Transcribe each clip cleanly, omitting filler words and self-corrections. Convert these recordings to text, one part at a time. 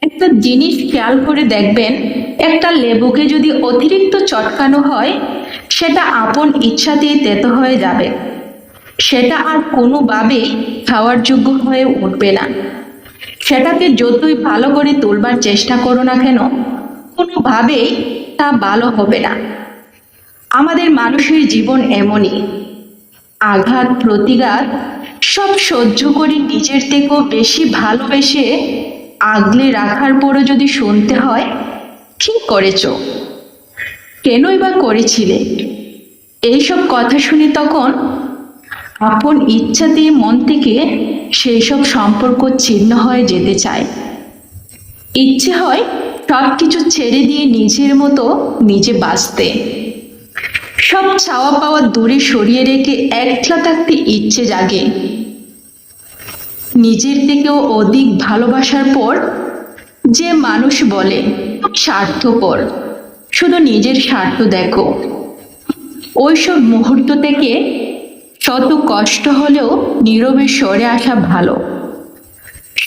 একটা জিনিস খেয়াল করে দেখবেন, একটা লেবুকে যদি অতিরিক্ত চটকানো হয় সেটা আপন ইচ্ছাতেই তেতো হয়ে যাবে। সেটা আর কোনোভাবেই খাওয়ার যোগ্য হয়ে উঠবে না। সেটাকে যতই ভালো করে তুলবার চেষ্টা করো না কেন, কোনোভাবেই তা ভালো হবে না। আমাদের মানুষের জীবন এমনই, আঘাত প্রতিঘাত সব সহ্য করে নিজের থেকেও বেশি ভালোবেসে আগলে রাখার পরও যদি শুনতে হয় কি করেছ, কেনই বা করেছিলে, এইসব কথা শুনে তখন আপন ইচ্ছাতেই মন থেকে সেই সব সম্পর্ক ছিন্ন হয়ে যেতে চায়। ইচ্ছে হয় সব কিছু ছেড়ে দিয়ে নিজের মতো নিজে বাঁচতে, সব চাওয়া পাওয়া দূরে সরিয়ে রেখে একলা থাকতে ইচ্ছে জাগে। নিজের থেকেও অধিক ভালোবাসার পর যে মানুষ বলে স্বার্থপর, শুধু নিজের স্বার্থ দেখো, ওইসব মুহূর্ত থেকে শত কষ্ট হলেও নীরবে সরে আসা ভালো।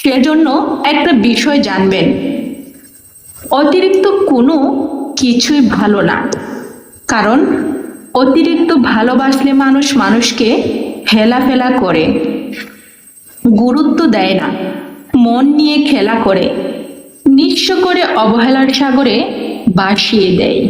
সেজন্য একটা বিষয় জানবেন, অতিরিক্ত কোনো কিছুই ভালো না। কারণ অতিরিক্ত ভালোবাসলে মানুষ মানুষকে হেলাফেলা করে, গুরুত্ব দেয় না, মন নিয়ে খেলা করে, নিঃস্ব করে অবহেলার সাগরে ভাসিয়ে দেয়।